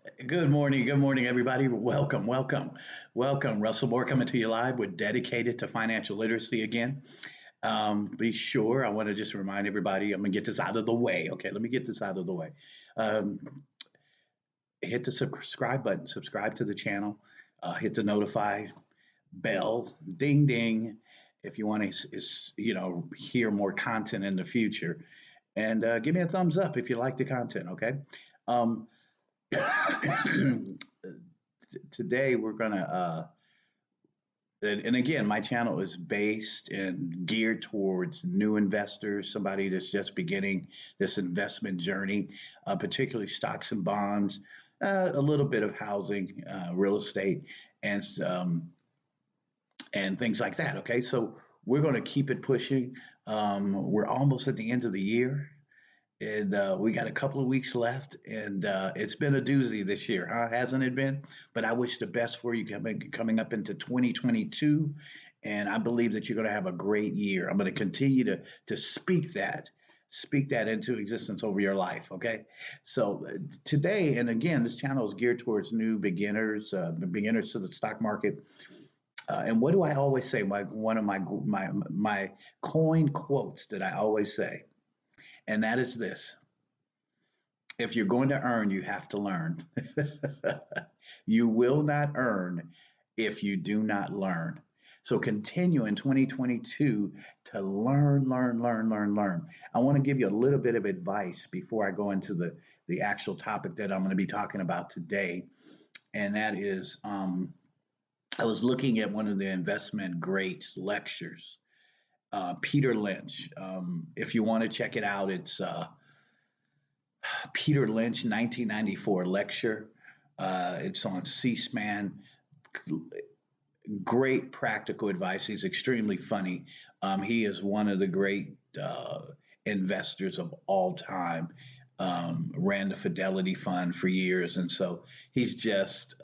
Good morning, everybody. Welcome, welcome, welcome. Russell Moore coming to you live. We're dedicated to financial literacy again. Be sure, I want to just remind everybody, I'm going to get this out of the way. Okay, let me get this out of the way. Um, Hit the subscribe button, subscribe to the channel, hit the notify bell, ding, ding, if you want to, hear more content in the future. And give me a thumbs up if you like the content, okay? Um, Today we're gonna and again, my channel is based and geared towards new investors, somebody that's just beginning this investment journey, particularly stocks and bonds, a little bit of housing, real estate, and and things like that. Okay, so we're going to keep it pushing. We're almost at the end of the year, and we got a couple of weeks left, and it's been a doozy this year, huh? Hasn't it been? But I wish the best for you coming up into 2022, and I believe that you're going to have a great year. I'm going to continue to speak that into existence over your life. Okay, so today, and again, this channel is geared towards new beginners, beginners to the stock market. And what do I always say? One of my coin quotes that I always say, and that is this: if you're going to earn, you have to learn. You will not earn if you do not learn. So continue in 2022 to learn, learn, learn, learn, learn. I want to give you a little bit of advice before I go into the actual topic that I'm going to be talking about today. And that is, I was looking at one of the investment greats lectures, Peter Lynch. If you want to check it out, it's Peter Lynch, 1994 lecture. It's on C-SPAN. Great practical advice. He's extremely funny. He is one of the great investors of all time. Ran the Fidelity Fund for years, and so he's just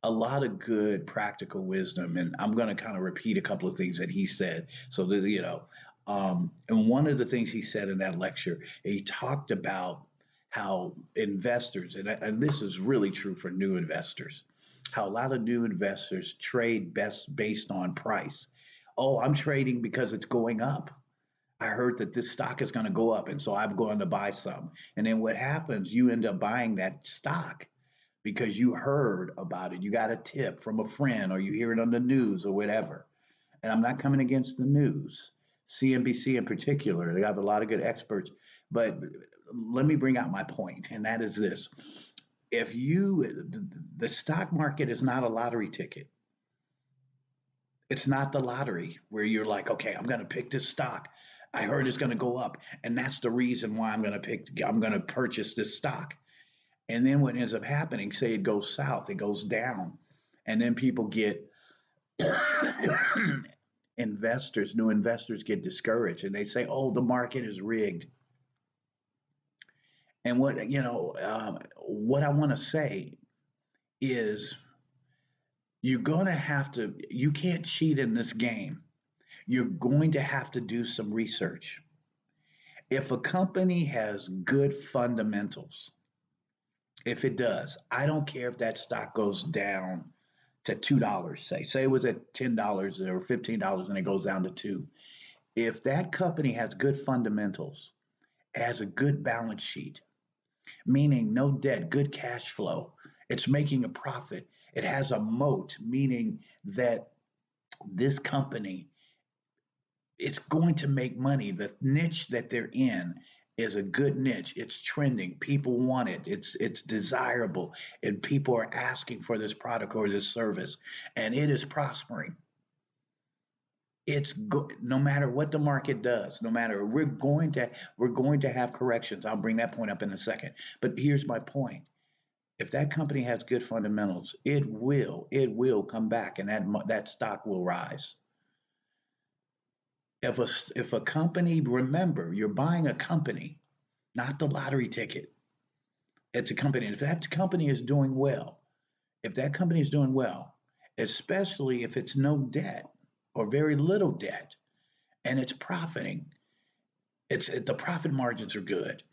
a lot of good practical wisdom. And I'm going to kind of repeat a couple of things that he said. So that and one of the things he said in that lecture, he talked about how investors, and this is really true for new investors, how a lot of new investors trade best based on price. Oh, I'm trading because it's going up. I heard that this stock is going to go up, and so I'm going to buy some. And then what happens? You end up buying that stock because you heard about it. You got a tip from a friend, or you hear it on the news or whatever. And I'm not coming against the news, CNBC in particular. They have a lot of good experts. But let me bring out my point, and that is this: if the stock market is not a lottery ticket. It's not the lottery where you're like, okay, I'm going to pick this stock. I heard it's going to go up, and that's the reason why I'm going to purchase this stock. And then what ends up happening, say it goes south, it goes down, and then people get new investors get discouraged, and they say, "Oh, the market is rigged." And what I want to say is, you can't cheat in this game. You're going to have to do some research. If a company has good fundamentals, if it does, I don't care if that stock goes down to $2, say it was at $10 or $15 and it goes down to 2. If that company has good fundamentals, has a good balance sheet, meaning no debt, good cash flow, it's making a profit, it has a moat, meaning that this company, it's going to make money. The niche that they're in is a good niche. It's trending. People want it. It's desirable, and people are asking for this product or this service, and it is prospering. It's good no matter what the market does. No matter we're going to have corrections. I'll bring that point up in a second. But here's my point: if that company has good fundamentals, it will come back, and that stock will rise. If a company, remember, you're buying a company, not the lottery ticket. It's a company. And if that company is doing well, if that company is doing well, especially if it's no debt or very little debt and it's profiting, the profit margins are good.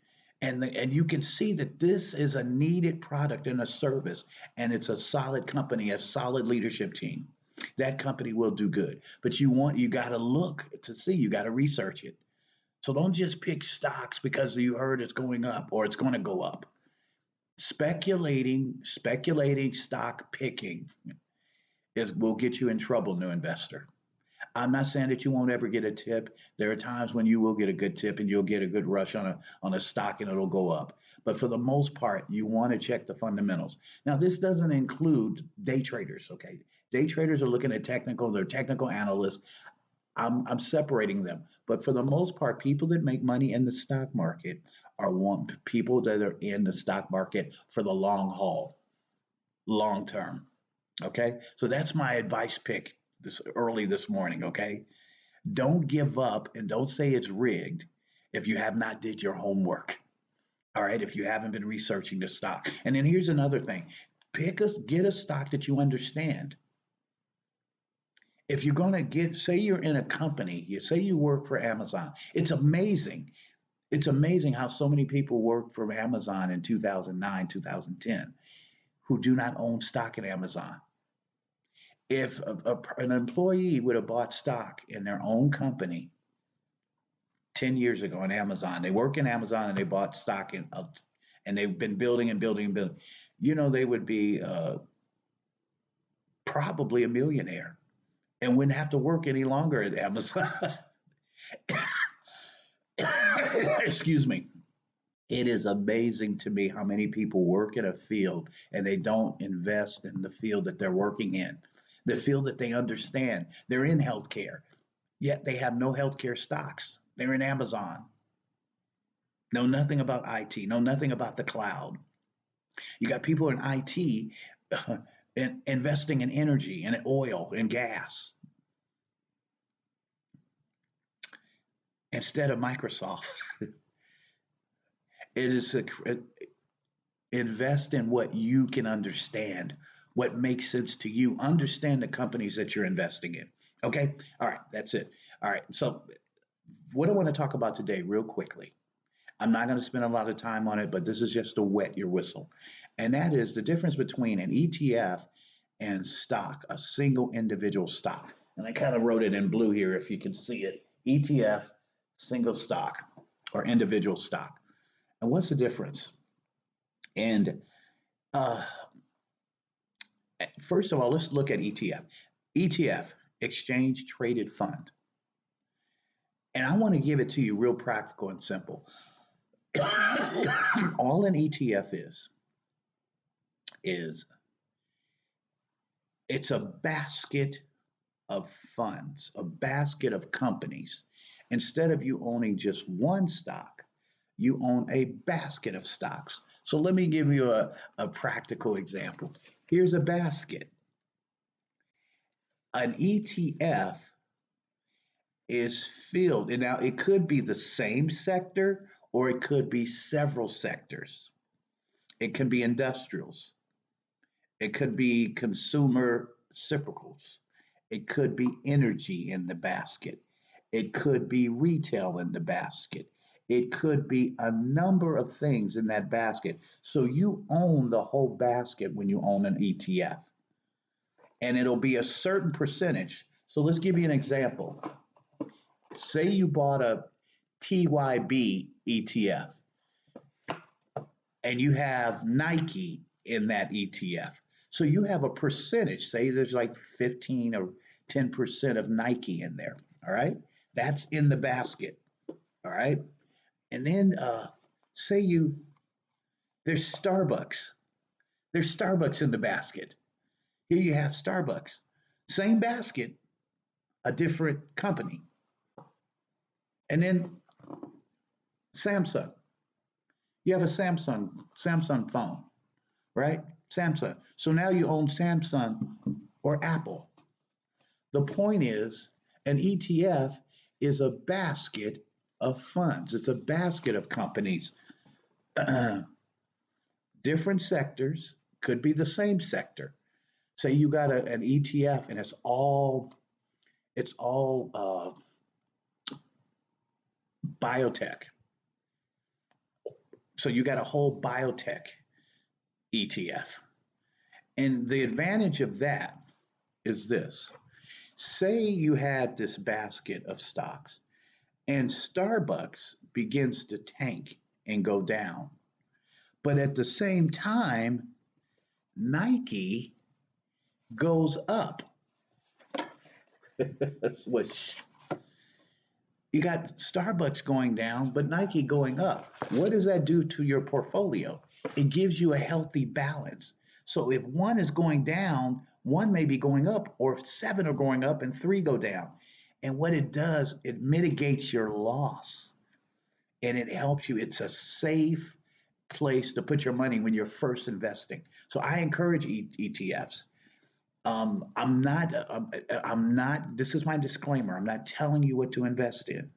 And you can see that this is a needed product and a service, and it's a solid company, a solid leadership team. That company will do good. But you got to look to see, you got to research it. So don't just pick stocks because you heard it's going up or it's going to go up. Speculating stock picking is will get you in trouble, new investor. I'm not saying that you won't ever get a tip. There are times when you will get a good tip and you'll get a good rush on a stock and it'll go up. But for the most part, you want to check the fundamentals. Now, this doesn't include day traders, okay? Day traders are looking at technical, they're technical analysts. I'm separating them. But for the most part, people that make money in the stock market are people that are in the stock market for the long haul, long term. Okay. So that's my advice pick this early this morning. Okay. Don't give up and don't say it's rigged if you have not did your homework. All right. If you haven't been researching the stock. And then here's another thing. Get a stock that you understand. If you're going to say you're in a company, you say you work for Amazon. It's amazing. It's amazing how so many people worked for Amazon in 2009, 2010 who do not own stock in Amazon. If an employee would have bought stock in their own company 10 years ago on Amazon, they work in Amazon and they bought stock and they've been building and building and building, they would be probably a millionaire and wouldn't have to work any longer at Amazon. Excuse me. It is amazing to me how many people work in a field and they don't invest in the field that they're working in, the field that they understand. They're in healthcare, yet they have no healthcare stocks. They're in Amazon, know nothing about IT, know nothing about the cloud. You got people in IT investing in energy and oil and gas instead of Microsoft. It is invest in what you can understand, what makes sense to you. Understand the companies that you're investing in. Okay. All right. That's it. All right. So, what I want to talk about today, real quickly, I'm not going to spend a lot of time on it, but this is just to wet your whistle. And that is the difference between an ETF and stock, a single individual stock. And I kind of wrote it in blue here if you can see it. ETF, single stock, or individual stock. And what's the difference? And uh, first of all, let's look at ETF. ETF, exchange traded fund. And I want to give it to you real practical and simple. All an ETF is it's a basket of funds, a basket of companies. Instead of you owning just one stock, you own a basket of stocks. So let me give you a practical example. Here's a basket. An ETF is filled, and now it could be the same sector or it could be several sectors. It could be industrials. It could be consumer cyclicals. It could be energy in the basket. It could be retail in the basket. It could be a number of things in that basket. So you own the whole basket when you own an ETF. And it'll be a certain percentage. So let's give you an example. Say you bought a TYB ETF and you have Nike in that ETF. So you have a percentage, say there's like 15 or 10% of Nike in there. All right. That's in the basket. All right. And then say there's Starbucks. There's Starbucks in the basket. Here you have Starbucks. Same basket, a different company. And then Samsung. You have a Samsung phone, right? Samsung. So now you own Samsung or Apple. The point is, an ETF is a basket of funds. It's a basket of companies. Different sectors, could be the same sector. Say you got an ETF and it's all biotech. So you got a whole biotech ETF. And the advantage of that is this. Say you had this basket of stocks and Starbucks begins to tank and go down. But at the same time, Nike goes up. That's what you got Starbucks going down, but Nike going up. What does that do to your portfolio? It gives you a healthy balance. So if one is going down, one may be going up, or if seven are going up and three go down. And what it does, it mitigates your loss and it helps you. It's a safe place to put your money when you're first investing. So I encourage ETFs. I'm not, this is my disclaimer. I'm not telling you what to invest in.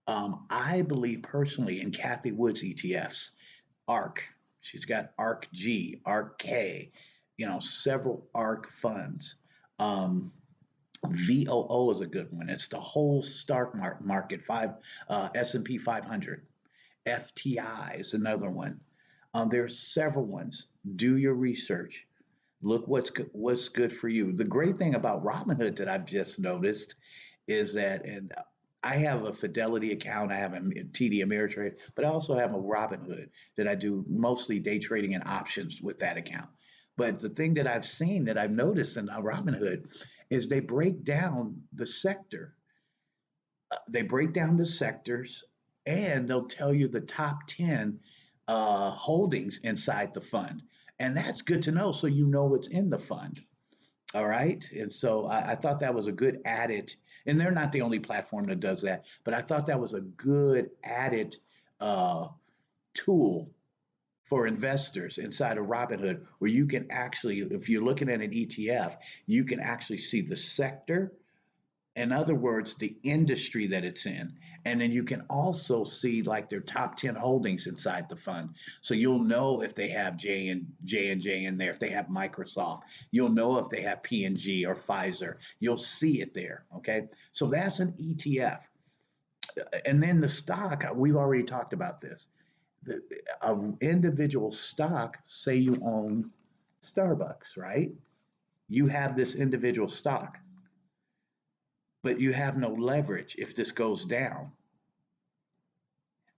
I believe personally in Kathy Wood's ETFs, ARK. She's got ARK G, ARK K, several ARK funds. Um, VOO is a good one. It's the whole stock market, S&P 500. FTI is another one. There's several ones. Do your research. Look what's good for you. The great thing about Robinhood that I've just noticed is that, and I have a Fidelity account, I have a TD Ameritrade, but I also have a Robinhood that I do mostly day trading and options with that account. But the thing that I've seen that I've noticed in Robinhood is they break down the sector. They break down the sectors and they'll tell you the top 10 holdings inside the fund. And that's good to know so you know what's in the fund. All right. And so I thought that was a good added, and they're not the only platform that does that, but I thought that was a good added uh, tool for investors inside of Robinhood, where you can actually, if you're looking at an ETF, you can actually see the sector, in other words, the industry that it's in. And then you can also see like their top 10 holdings inside the fund. So you'll know if they have J&J in there, if they have Microsoft, you'll know if they have P&G or Pfizer. You'll see it there. Okay. So that's an ETF. And then the stock, we've already talked about this. The individual stock, say you own Starbucks, right? You have this individual stock, but you have no leverage if this goes down.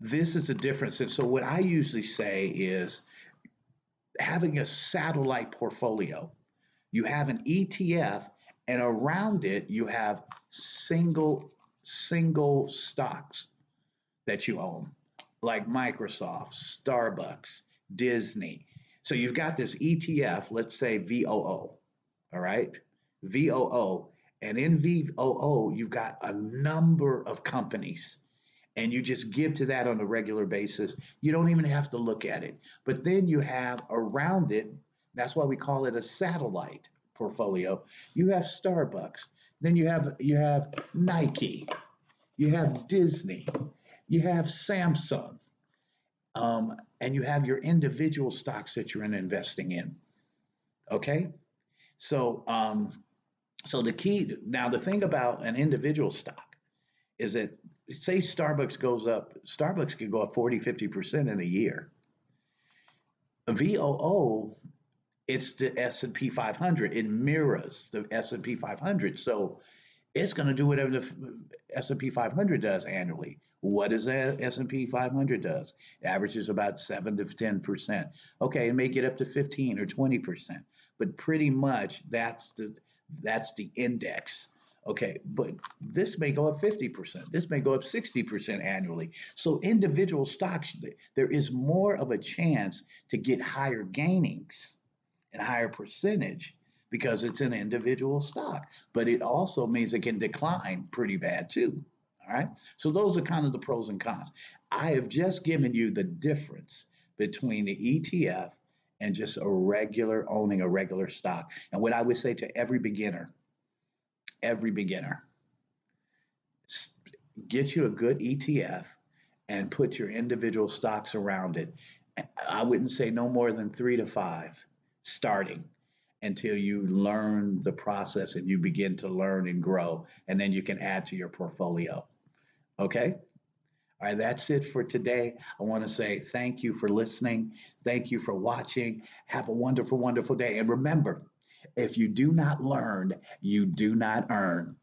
This is a difference. And so, what I usually say is having a satellite portfolio. You have an ETF, and around it, you have single stocks that you own, like Microsoft, Starbucks, Disney. So, you've got this ETF, let's say VOO, all right? VOO. And in VOO, you've got a number of companies and you just give to that on a regular basis. You don't even have to look at it. But then you have around it, that's why we call it a satellite portfolio. You have Starbucks, then you have Nike, you have Disney, you have Samsung, and you have your individual stocks that you're investing in. Okay, so so the key now, the thing about an individual stock is that say Starbucks goes up, Starbucks can go up 40, 50% in a year. VOO, it's the S&P 500. It mirrors the S&P 500. So it's going to do whatever the S&P 500 does annually. What does the S&P 500 does? It averages about 7 to 10%. Okay, it may get up to 15 or 20%, but pretty much that's the index. Okay, but this may go up 50%. This may go up 60% annually. So individual stocks, there is more of a chance to get higher gainings and higher percentage because it's an individual stock. But it also means it can decline pretty bad too. All right. So those are kind of the pros and cons. I have just given you the difference between the ETF and just owning a regular stock. And what I would say to every beginner, get you a good ETF and put your individual stocks around it. I wouldn't say no more than 3 to 5 starting until you learn the process and you begin to learn and grow, and then you can add to your portfolio. Okay. All right, that's it for today. I want to say thank you for listening. Thank you for watching. Have a wonderful, wonderful day. And remember, if you do not learn, you do not earn.